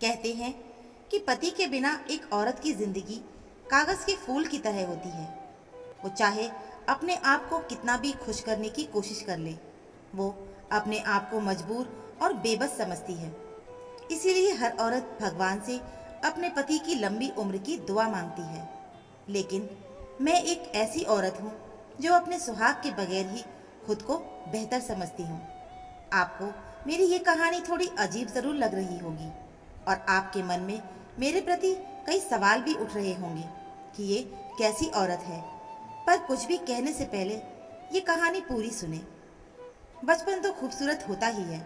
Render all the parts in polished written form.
कहते हैं कि पति के बिना एक औरत की जिंदगी कागज के फूल की तरह होती है। वो चाहे अपने आप को कितना भी खुश करने की कोशिश कर ले, वो अपने आप को मजबूर और बेबस समझती है। इसीलिए हर औरत भगवान से अपने पति की लंबी उम्र की दुआ मांगती है। लेकिन मैं एक ऐसी औरत हूँ जो अपने सुहाग के बगैर ही खुद को बेहतर समझती हूँ। आपको मेरी ये कहानी थोड़ी अजीब जरूर लग रही होगी और आपके मन में मेरे प्रति कई सवाल भी उठ रहे होंगे कि ये कैसी औरत है। पर कुछ भी कहने से पहले ये कहानी पूरी सुने। बचपन तो खूबसूरत होता ही है।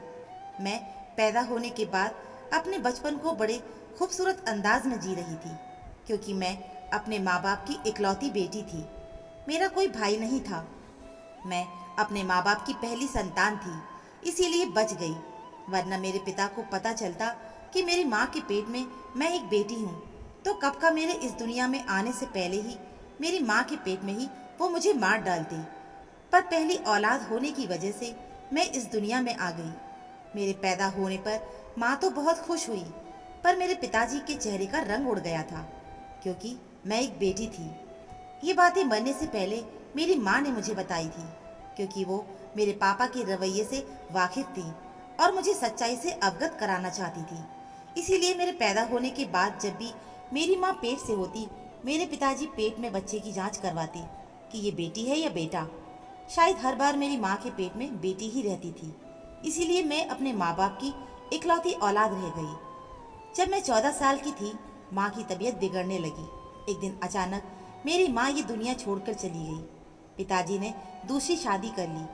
मैं पैदा होने के बाद अपने बचपन को बड़े खूबसूरत अंदाज में जी रही थी, क्योंकि मैं अपने माँ बाप की इकलौती बेटी थी। मेरा कोई भाई नहीं था। मैं अपने माँ बाप की पहली संतान थी, इसीलिए बच गई। वरना मेरे पिता को पता चलता कि मेरी माँ के पेट में मैं एक बेटी हूँ, तो कब का मेरे इस दुनिया में आने से पहले ही मेरी माँ के पेट में ही वो मुझे मार डालते। पर पहली औलाद होने की वजह से मैं इस दुनिया में आ गई। मेरे पैदा होने पर माँ तो बहुत खुश हुई, पर मेरे पिताजी के चेहरे का रंग उड़ गया था, क्योंकि मैं एक बेटी थी। ये बातें मरने से पहले मेरी माँ ने मुझे बताई थी, क्योंकि वो मेरे पापा के रवैये से वाकिफ थी और मुझे सच्चाई से अवगत कराना चाहती थी। इसीलिए मेरे पैदा होने के बाद जब भी मेरी माँ पेट से होती, मेरे पिताजी पेट में बच्चे की जांच करवाते कि ये बेटी है या बेटा। शायद हर बार मेरी माँ के पेट में बेटी ही रहती थी, इसीलिए मैं अपने माँ बाप की इकलौती औलाद रह गई। जब मैं 14 साल की थी, माँ की तबीयत बिगड़ने लगी। एक दिन अचानक मेरी माँ ये दुनिया छोड़कर चली गई। पिताजी ने दूसरी शादी कर ली।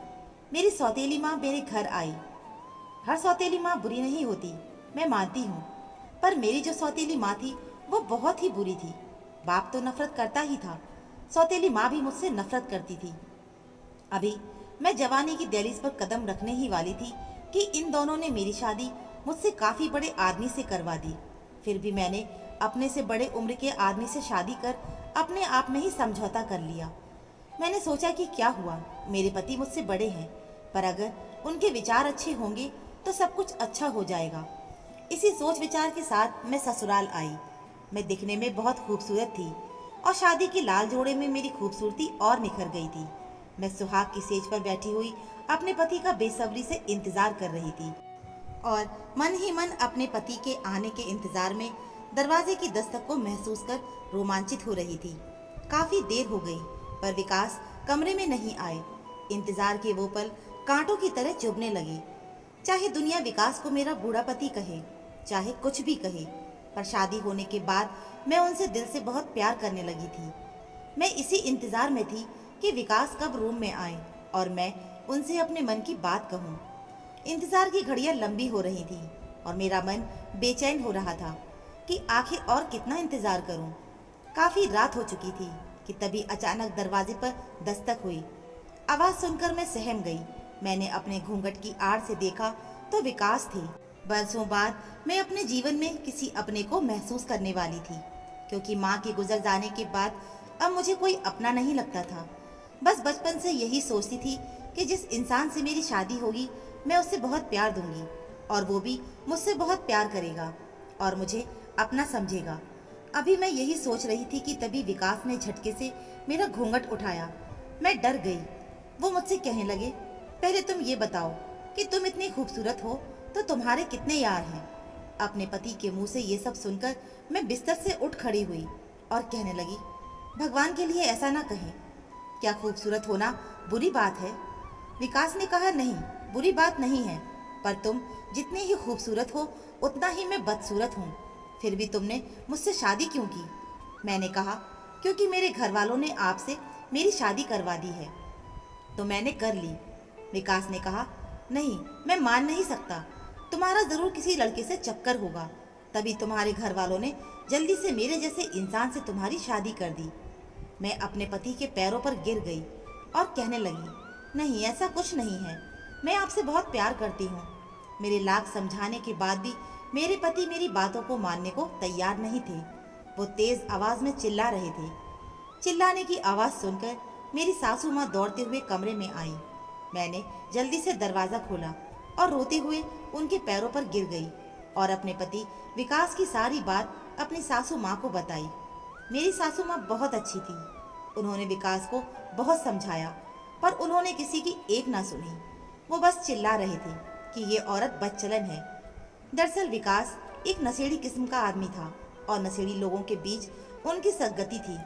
मेरी सौतेली माँ मेरे घर आई। हर सौतेली माँ बुरी नहीं होती, मैं मानती हूँ, पर मेरी जो सौतेली माँ थी वो बहुत ही बुरी थी। बाप तो नफरत करता ही था, सौतेली माँ भी मुझसे नफरत करती थी। अभी मैं जवानी की दहलीज पर कदम रखने ही वाली थी कि इन दोनों ने मेरी शादी मुझसे काफी बड़े आदमी से करवा दी। फिर भी मैंने अपने से बड़े उम्र के आदमी से शादी कर अपने आप में ही समझौता कर लिया। मैंने सोचा कि क्या हुआ, मेरे पति मुझसे बड़े हैं, पर अगर उनके विचार अच्छे होंगे तो सब कुछ अच्छा हो जाएगा। इसी सोच विचार के साथ मैं ससुराल आई। मैं दिखने में बहुत खूबसूरत थी और शादी की लाल जोड़े में मेरी खूबसूरती और निखर गई थी। मैं सुहाग की सेज पर बैठी हुई अपने पति का बेसब्री से इंतजार कर रही थी और मन ही मन अपने पति के आने के इंतजार में दरवाजे की दस्तक को महसूस कर रोमांचित हो रही थी। काफी देर हो गई, पर विकास कमरे में नहीं आए। इंतजार के वो पल कांटों की तरह चुभने लगे। चाहे दुनिया विकास को मेरा बूढ़ा पति कहे, चाहे कुछ भी कहे, पर शादी होने के बाद मैं उनसे दिल से बहुत प्यार करने लगी थी। मैं इसी इंतजार में थी कि विकास कब रूम में आए और मैं उनसे अपने मन की बात कहूँ। इंतजार की घड़ियां लंबी हो रही थी और मेरा मन बेचैन हो रहा था कि आखिर और कितना इंतजार करूं। काफी रात हो चुकी थी कि तभी अचानक दरवाजे पर दस्तक हुई। आवाज सुनकर मैं सहम गई। मैंने अपने घूंघट की आड़ से देखा तो विकास थे। बरसों बाद मैं अपने जीवन में किसी अपने को महसूस करने वाली थी, क्योंकि माँ के गुजर जाने के बाद अब मुझे कोई अपना नहीं लगता था। बस बचपन से यही सोचती थी कि जिस इंसान से मेरी शादी होगी मैं उससे बहुत प्यार दूंगी और वो भी मुझसे बहुत प्यार करेगा और मुझे अपना समझेगा। अभी मैं यही सोच रही थी कि तभी विकास ने झटके से मेरा घूंघट उठाया। मैं डर गई। वो मुझसे कहने लगे, पहले तुम ये बताओ कि तुम इतनी खूबसूरत हो तो तुम्हारे कितने यार हैं। अपने पति के मुंह से ये सब सुनकर मैं बिस्तर से उठ खड़ी हुई और कहने लगी, भगवान के लिए ऐसा ना कहें। क्या खूबसूरत होना बुरी बात है? विकास ने कहा, नहीं, बुरी बात नहीं है, पर तुम जितनी ही खूबसूरत हो उतना ही मैं बदसूरत हूँ। फिर भी तुमने मुझसे शादी क्यों की? मैंने कहा, क्योंकि मेरे घर वालों ने आपसे मेरी शादी करवा दी है, तो मैंने कर ली। विकास ने कहा, नहीं, मैं मान नहीं सकता। तुम्हारा जरूर किसी लड़के से चक्कर होगा, तभी तुम्हारे घर वालों ने जल्दी से मेरे जैसे इंसान से तुम्हारी शादी कर दी। मैं अपने पति के पैरों पर गिर गई और कहने लगी, नहीं, ऐसा कुछ नहीं है, मैं आपसे बहुत प्यार करती हूँ। मेरे लाख समझाने के बाद भी मेरे पति मेरी बातों को मानने को तैयार नहीं थे। वो तेज आवाज में चिल्ला रहे थे। चिल्लाने की आवाज सुनकर मेरी सासू माँ दौड़ते हुए कमरे में आई। मैंने जल्दी से दरवाजा खोला और रोते हुए उनके पैरों पर गिर गई। और अपने पति विकास की सारी बात अपनी सासू माँ को बताई। मेरी सासू माँ बहुत अच्छी थी। उन्होंने विकास को बहुत समझाया, पर उन्होंने किसी की एक ना सुनी। वो बस चिल्ला रहे थे कि ये औरत बदचलन है। दरअसल विकास एक नशेड़ी किस्म का आदमी था और नशेड़ी लोगों के बीच उनकी संगति थी।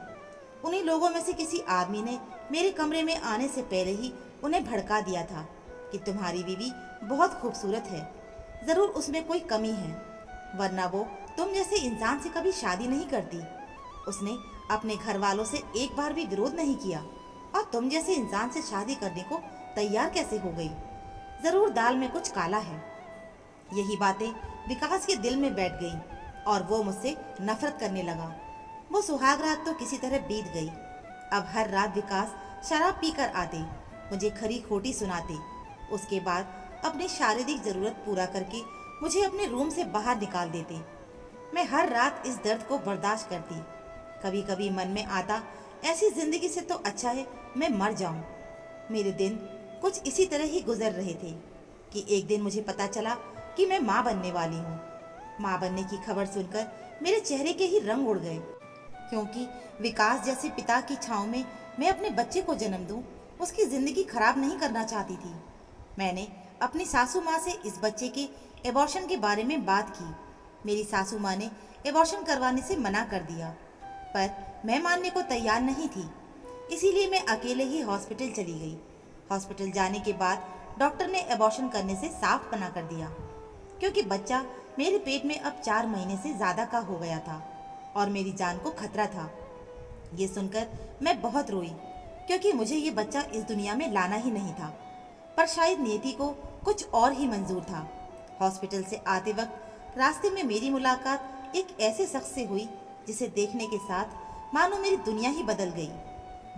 उन्हीं लोगों में से किसी आदमी ने मेरे कमरे में आने से पहले ही उन्हें भड़का दिया था कि तुम्हारी बीवी बहुत खूबसूरत है, ज़रूर उसमें कोई कमी है, वरना वो तुम जैसे इंसान से कभी शादी नहीं करती। उसने अपने घर वालों से एक बार भी विरोध नहीं किया और तुम जैसे इंसान से शादी करने को तैयार कैसे हो गई? ज़रूर दाल में कुछ काला है। यही बातें विकास के दिल में बैठ गईं और वो मुझसे नफरत करने लगा। वो सुहाग रात तो किसी तरह बीत गई। अब हर रात विकास शराब पीकर आते, मुझे खरी खोटी सुनाते। उसके बाद अपनी शारीरिक ज़रूरत पूरा करके मुझे अपने रूम से बाहर निकाल देते। मैं हर रात इस दर्द को बर्दाश्त करती। कभी कभी मन में आता, ऐसी ज़िंदगी से तो अच्छा है मैं मर जाऊं। मेरे दिन कुछ इसी तरह ही गुजर रहे थे कि एक दिन मुझे पता चला कि मैं माँ बनने वाली हूँ। माँ बनने की खबर सुनकर मेरे चेहरे के ही रंग उड़ गए, क्योंकि विकास जैसे पिता की छाँव में मैं अपने बच्चे को जन्म दूं, उसकी ज़िंदगी खराब नहीं करना चाहती थी। मैंने अपनी सासू माँ से इस बच्चे के एबॉर्शन के बारे में बात की। मेरी सासू माँ ने एबॉर्शन करवाने से मना कर दिया, पर मैं मानने को तैयार नहीं थी। इसीलिए मैं अकेले ही हॉस्पिटल चली गई। हॉस्पिटल जाने के बाद डॉक्टर ने एबॉर्शन करने से साफ मना कर दिया, क्योंकि बच्चा मेरे पेट में अब 4 महीने से ज़्यादा का हो गया था और मेरी जान को खतरा था। ये सुनकर मैं बहुत रोई, क्योंकि मुझे ये बच्चा इस दुनिया में लाना ही नहीं था, पर शायद नियति को कुछ और ही मंजूर था। हॉस्पिटल से आते वक्त रास्ते में मेरी मुलाकात एक ऐसे शख्स से हुई जिसे देखने के साथ मानो मेरी दुनिया ही बदल गई।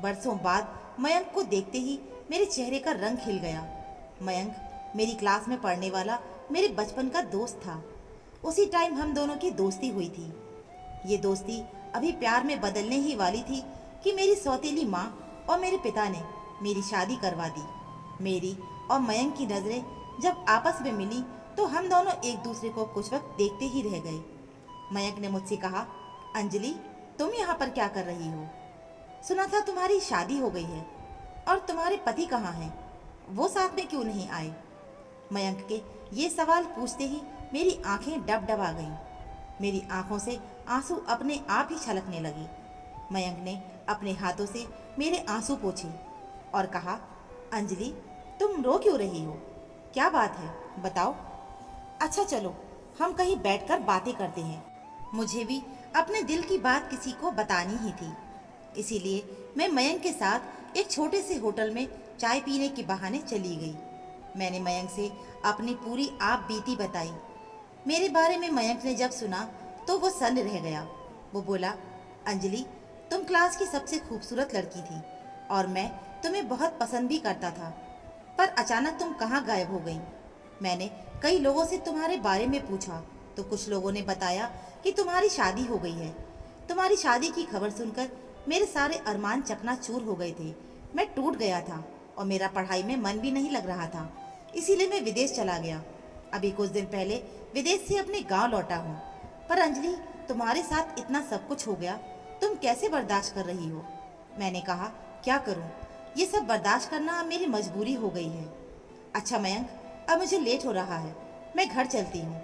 बरसों बाद मयंक को देखते ही मेरे चेहरे का रंग खिल गया। मयंक मेरी क्लास में पढ़ने वाला मेरे बचपन का दोस्त था। उसी टाइम हम दोनों की दोस्ती हुई थी। ये दोस्ती अभी प्यार में बदलने ही वाली थी कि मेरी सौतेली माँ और मेरे पिता ने मेरी शादी करवा दी। मेरी और मयंक की नज़रें जब आपस में मिली तो हम दोनों एक दूसरे को कुछ वक्त देखते ही रह गए। मयंक ने मुझसे कहा, अंजलि तुम यहाँ पर क्या कर रही हो? सुना था तुम्हारी शादी हो गई है, और तुम्हारे पति कहाँ हैं? वो साथ में क्यों नहीं आए? मयंक के ये सवाल पूछते ही मेरी आंखें डबडबा गईं। मेरी आंखों से आंसू अपने आप ही छलकने लगे। मयंक ने अपने हाथों से मेरे आंसू पोंछे और कहा, अंजलि तुम रो क्यों रही हो? क्या बात है, बताओ। अच्छा चलो हम कहीं बैठकर बातें करते हैं। मुझे भी अपने दिल की बात किसी को बतानी ही थी। इसीलिए मैं मयंक के साथ एक छोटे से होटल में चाय पीने के बहाने चली गई। मैंने मयंक से अपनी पूरी आप बीती बताई। मेरे बारे में मयंक ने जब सुना तो वो सन्न रह गया। वो बोला, अंजलि तुम क्लास की सबसे खूबसूरत लड़की थी और मैं तुम्हें बहुत पसंद भी करता था, पर अचानक तुम कहाँ गायब हो गई? मैंने कई लोगों से तुम्हारे बारे में पूछा तो कुछ लोगों ने बताया कि तुम्हारी शादी हो गई है। तुम्हारी शादी की खबर सुनकर मेरे सारे अरमान चकनाचूर हो गए थे। मैं टूट गया था और मेरा पढ़ाई में मन भी नहीं लग रहा था। इसीलिए मैं विदेश चला गया। अभी कुछ दिन पहले विदेश से अपने गांव लौटा हूँ। पर अंजलि तुम्हारे साथ इतना सब कुछ हो गया, तुम कैसे बर्दाश्त कर रही हो? मैंने कहा, क्या करूँ, ये सब बर्दाश्त करना मेरी मजबूरी हो गई है। अच्छा मयंक, अब मुझे लेट हो रहा है, मैं घर चलती हूँ।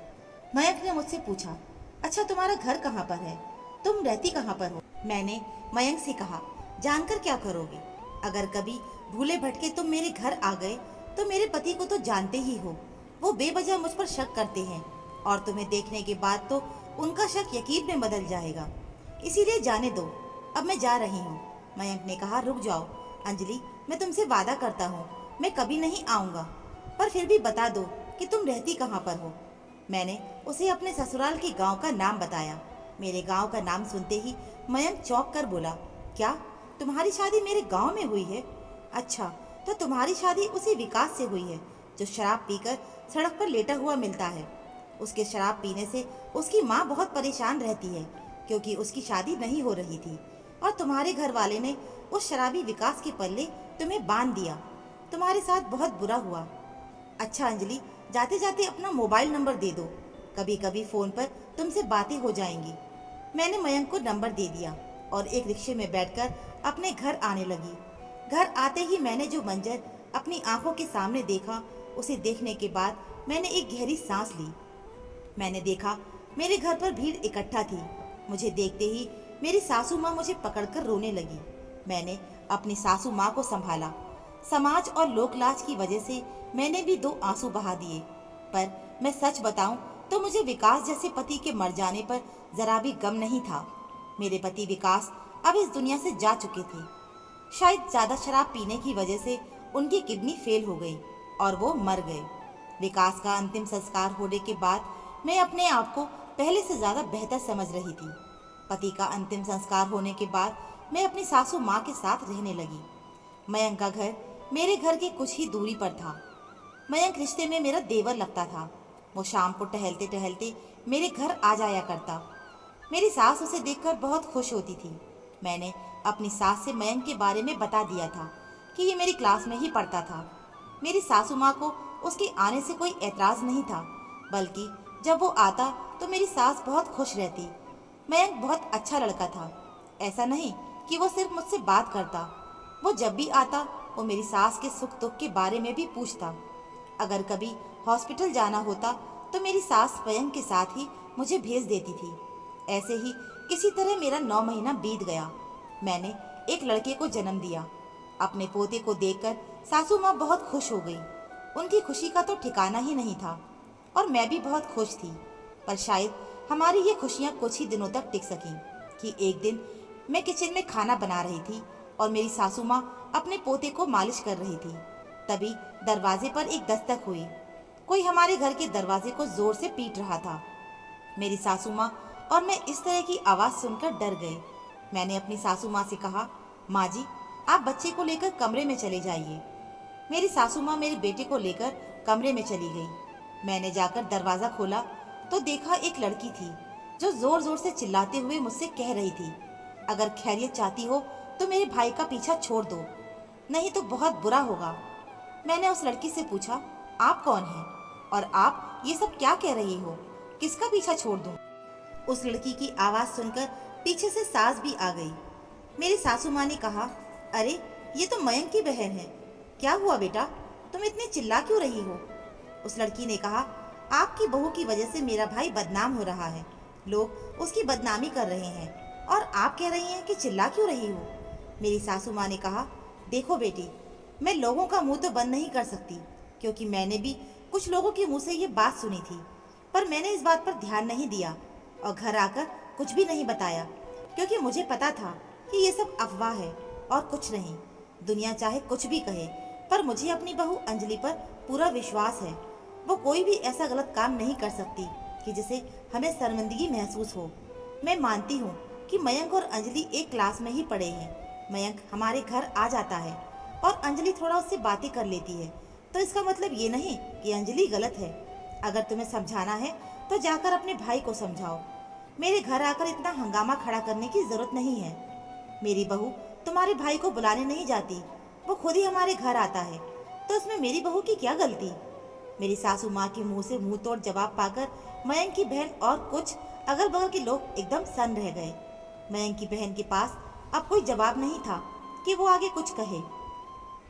मयंक ने मुझसे पूछा, अच्छा तुम्हारा घर कहाँ पर है? तुम रहती कहाँ पर हो? मैंने मयंक से कहा, जानकर क्या करोगे? अगर कभी भूले भटके तुम मेरे घर आ गए तो मेरे पति को तो जानते ही हो, वो बेवजह मुझ पर शक करते हैं और तुम्हें देखने के बाद तो उनका शक यकीन में बदल जाएगा। इसीलिए जाने दो, अब मैं जा रही हूँ। मयंक ने कहा, रुक जाओ अंजलि, मैं तुमसे वादा करता हूँ मैं कभी नहीं आऊँगा, पर फिर भी बता दो कि तुम रहती कहाँ पर हो। मैंने उसे अपने ससुराल के गांव का नाम बताया। मेरे गांव का नाम सुनते ही मयंक चौंक कर बोला, क्या तुम्हारी शादी मेरे गांव में हुई है? अच्छा, तो तुम्हारी शादी उसी विकास से हुई है जो शराब पीकर सड़क पर लेटा हुआ मिलता है। उसके शराब पीने से उसकी माँ बहुत परेशान रहती है, क्योंकि उसकी शादी नहीं हो रही थी और तुम्हारे घर वाले ने उस शराबी विकास के पल्ले तुम्हें बांध दिया। तुम्हारे साथ बहुत बुरा हुआ। अच्छा अंजलि, जाते जाते अपना मोबाइल नंबर दे दो, कभी कभी फ़ोन पर तुमसे बातें हो जाएंगी। मैंने मयंक को नंबर दे दिया और एक रिक्शे में बैठकर अपने घर आने लगी। घर आते ही मैंने जो मंजर अपनी आंखों के सामने देखा, उसे देखने के बाद मैंने एक गहरी सांस ली। मैंने देखा मेरे घर पर भीड़ इकट्ठा थी। मुझे देखते ही मेरी सासू माँ मुझे पकड़कर रोने लगी। मैंने अपनी सासू माँ को संभाला। समाज और लोकलाज की वजह से मैंने भी 2 आंसू बहा दिए। पर मैं सच बताऊं तो मुझे विकास जैसे पति के मर जाने पर जरा भी गम नहीं था। मेरे पति विकास अब इस दुनिया से जा चुके थे। शायद ज्यादा शराब पीने की वजह से उनकी किडनी फेल हो गई और वो मर गए। विकास का अंतिम संस्कार होने के बाद मैं अपने आप को पहले से ज्यादा बेहतर समझ रही थी। पति का अंतिम संस्कार होने के बाद मैं अपनी सासू माँ के साथ रहने लगी। मयंक का घर मेरे घर के कुछ ही दूरी पर था। मयंक रिश्ते में मेरा देवर लगता था। वो शाम को टहलते टहलते मेरे घर आ जाया करता। मेरी सास उसे देखकर बहुत खुश होती थी। मैंने अपनी सास से मयंक के बारे में बता दिया था कि ये मेरी क्लास में ही पढ़ता था। मेरी सासू माँ को उसके आने से कोई एतराज़ नहीं था, बल्कि जब वो आता तो मेरी सास बहुत खुश रहती। मयंक बहुत अच्छा लड़का था। ऐसा नहीं कि वो सिर्फ मुझसे बात करता, वो जब भी आता वो मेरी सास के सुख दुख के बारे में भी पूछता। अगर कभी हॉस्पिटल जाना होता तो मेरी सास मयंक के साथ ही मुझे भेज देती थी। ऐसे ही किसी तरह मेरा 9 महीना बीत गया। मैंने एक लड़के को जन्म दिया। अपने पोते को देखकर सासू माँ बहुत खुश हो गई। उनकी खुशी का तो ठिकाना ही नहीं था और मैं भी बहुत खुश थी। पर शायद हमारी ये खुशियाँ कुछ ही दिनों तक टिक सकीं कि एक दिन मैं किचन में खाना बना रही थी और मेरी सासू माँ अपने पोते को मालिश कर रही थी। तभी दरवाजे पर एक दस्तक हुई। कोई हमारे घर के दरवाजे को जोर से पीट रहा था। मेरी सासू माँ और मैं इस तरह की आवाज़ सुनकर डर गए। मैंने अपनी सासू माँ से कहा, माँ जी आप बच्चे को लेकर कमरे में चले जाइए। मेरी सासू माँ मेरे बेटे को लेकर कमरे में चली गई। मैंने जाकर दरवाज़ा खोला तो देखा एक लड़की थी जो ज़ोर ज़ोर से चिल्लाते हुए मुझसे कह रही थी, अगर खैरियत चाहती हो तो मेरे भाई का पीछा छोड़ दो, नहीं तो बहुत बुरा होगा। मैंने उस लड़की से पूछा, आप कौन हैं और आप ये सब क्या कह रही हो, किसका पीछा छोड़ दूं? उस लड़की की आवाज़ सुनकर पीछे से सास भी आ गई। मेरी सासू माँ ने कहा, अरे ये तो मयंक की बहन है, क्या हुआ बेटा, तुम इतनी चिल्ला क्यों रही हो? उस लड़की ने कहा, आपकी बहू की वजह से मेरा भाई बदनाम हो रहा है, लोग उसकी बदनामी कर रहे हैं और आप कह रही हैं कि चिल्ला क्यों रही हो? मेरी सासू माँ ने कहा, देखो बेटी, मैं लोगों का मुंह तो बंद नहीं कर सकती, क्योंकि मैंने भी कुछ लोगों के मुंह से ये बात सुनी थी, पर मैंने इस बात पर ध्यान नहीं दिया और घर आकर कुछ भी नहीं बताया, क्योंकि मुझे पता था कि ये सब अफवाह है और कुछ नहीं। दुनिया चाहे कुछ भी कहे, पर मुझे अपनी बहू अंजलि पर पूरा विश्वास है। वो कोई भी ऐसा गलत काम नहीं कर सकती कि जिसे हमें शर्मिंदगी महसूस हो। मैं मानती हूँ कि मयंक और अंजलि एक क्लास में ही पढ़े हैं। मयंक हमारे घर आ जाता है और अंजलि थोड़ा उससे बातें कर लेती है, तो इसका मतलब ये नहीं कि अंजलि गलत है। अगर तुम्हें समझाना है तो जाकर अपने भाई को समझाओ। मेरे घर आकर इतना हंगामा खड़ा करने की जरूरत नहीं है। मेरी बहू तुम्हारे भाई को बुलाने नहीं जाती, वो खुद ही हमारे घर आता है, तो उसमें मेरी बहू की क्या गलती? मेरी सासू माँ के मुंह से मुंह तोड़ जवाब पाकर मयंक की बहन और कुछ अगल बगल के लोग एकदम सन्न रह गए। मयंक की बहन के पास अब कोई जवाब नहीं था कि वो आगे कुछ कहे।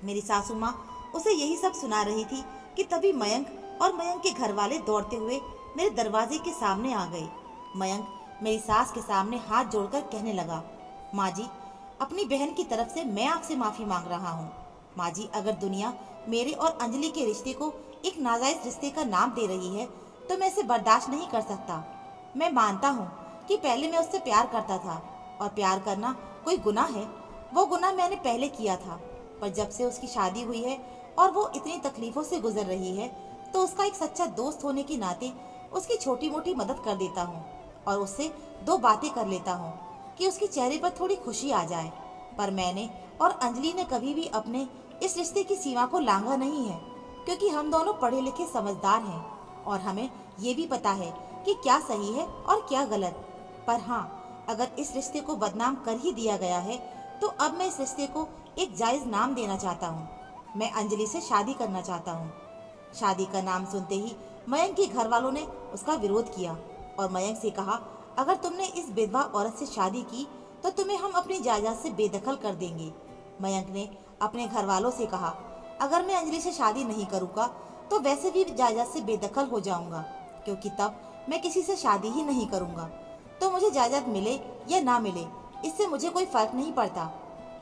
मेरी सासू माँ उसे यही सब सुना रही थी कि तभी मयंक और मयंक के घर वाले दौड़ते हुए मेरे दरवाजे के सामने आ गए। मयंक मेरी सास के सामने हाथ जोड़कर कहने लगा, माँ जी, अपनी बहन की तरफ से मैं आपसे माफ़ी मांग रहा हूँ। माँ जी, अगर दुनिया मेरे और अंजलि के रिश्ते को एक नाजायज़ रिश्ते का नाम दे रही है तो मैं इसे बर्दाश्त नहीं कर सकता। मैं मानता हूँ कि पहले मैं उससे प्यार करता था और प्यार करना कोई गुनाह है, वो गुनाह मैंने पहले किया था, पर जब से उसकी शादी हुई है और वो इतनी तकलीफ़ों से गुजर रही है तो उसका एक सच्चा दोस्त होने के नाते उसकी छोटी मोटी मदद कर देता हूँ और उससे 2 बातें कर लेता हूँ कि उसके चेहरे पर थोड़ी खुशी आ जाए। पर मैंने और अंजलि ने कभी भी अपने इस रिश्ते की सीमा को लांघा नहीं है, क्योंकि हम दोनों पढ़े लिखे समझदार हैं और हमें ये भी पता है कि क्या सही है और क्या गलत। पर हाँ, अगर इस रिश्ते को बदनाम कर ही दिया गया है तो अब मैं इस रिश्ते को एक जायज़ नाम देना चाहता हूँ। मैं अंजलि से शादी करना चाहता हूँ। शादी का नाम सुनते ही मयंक के घर वालों ने उसका विरोध किया और मयंक से कहा, अगर तुमने इस विधवा औरत से शादी की तो तुम्हें हम अपनी जायदाद से बेदखल कर देंगे। मयंक ने अपने घर वालों से कहा, अगर मैं अंजलि से शादी नहीं करूँगा तो वैसे भी जायदाद से बेदखल हो जाऊंगा, क्योंकि तब मैं किसी से शादी ही नहीं करूँगा। तो मुझे जायदाद मिले या ना मिले, इससे मुझे कोई फर्क नहीं पड़ता।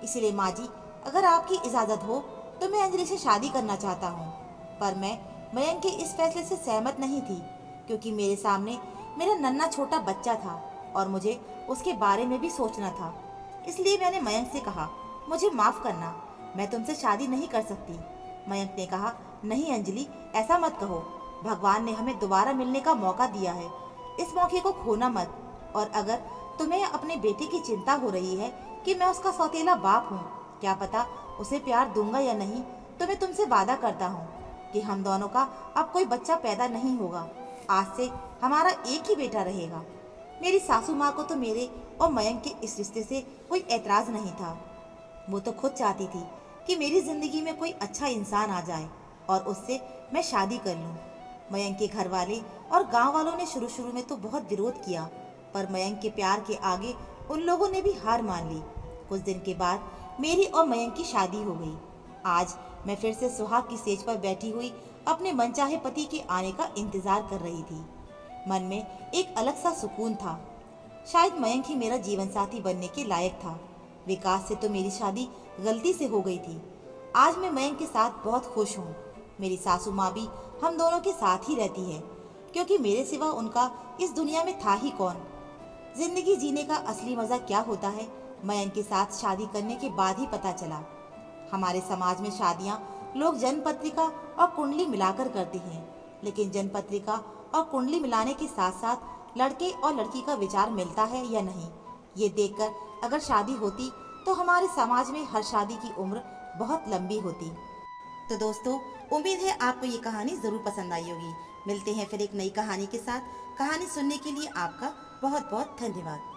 इसीलिए माँ जी, अगर आपकी इजाज़त हो तो मैं अंजलि से शादी करना चाहता हूँ। पर मैं मयंक के इस फैसले से सहमत नहीं थी, क्योंकि मेरे सामने मेरा नन्हा छोटा बच्चा था और मुझे उसके बारे में भी सोचना था। इसलिए मैंने मयंक से कहा, मुझे माफ़ करना, मैं तुमसे शादी नहीं कर सकती। मयंक ने कहा, नहीं अंजलि, ऐसा मत कहो। भगवान ने हमें दोबारा मिलने का मौका दिया है, इस मौके को खोना मत। और अगर तुम्हें अपने बेटे की चिंता हो रही है कि मैं उसका सौतेला बाप हूँ, क्या पता उसे प्यार दूंगा या नहीं, तो मैं तुमसे वादा करता हूँ कि हम दोनों का अब कोई बच्चा पैदा नहीं होगा। आज से हमारा एक ही बेटा रहेगा। मेरी सासू माँ को तो मेरे और मयंक के इस रिश्ते से कोई एतराज़ नहीं था। वो तो खुद चाहती थी कि मेरी ज़िंदगी में कोई अच्छा इंसान आ जाए और उससे मैं शादी कर लूँ। मयंक के घर वाले और गांव वालों ने शुरू में तो बहुत विरोध किया, पर मयंक के प्यार के आगे उन लोगों ने भी हार मान ली। कुछ दिन के बाद मेरी और मयंक की शादी हो गई। आज मैं फिर से सुहाग की सेज पर बैठी हुई अपने मनचाहे पति के आने का इंतजार कर रही थी। मन में एक अलग सा सुकून था। शायद मयंक ही मेरा जीवन साथी बनने के लायक था। विकास से तो मेरी शादी गलती से हो गई थी। आज मैं मयंक के साथ बहुत खुश हूँ। मेरी सासू माँ भी हम दोनों के साथ ही रहती है, क्योंकि मेरे सिवा उनका इस दुनिया में था ही कौन। जिंदगी जीने का असली मजा क्या होता है, मयंक के साथ शादी करने के बाद ही पता चला। हमारे समाज में शादियां लोग जन्म पत्रिका और कुंडली मिलाकर करते हैं, लेकिन जन्म पत्रिका और कुंडली मिलाने के साथ साथ लड़के और लड़की का विचार मिलता है या नहीं, ये देखकर अगर शादी होती तो हमारे समाज में हर शादी की उम्र बहुत लंबी होती। तो दोस्तों, उम्मीद है आपको ये कहानी ज़रूर पसंद आई होगी। मिलते हैं फिर एक नई कहानी के साथ। कहानी सुनने के लिए आपका बहुत बहुत धन्यवाद।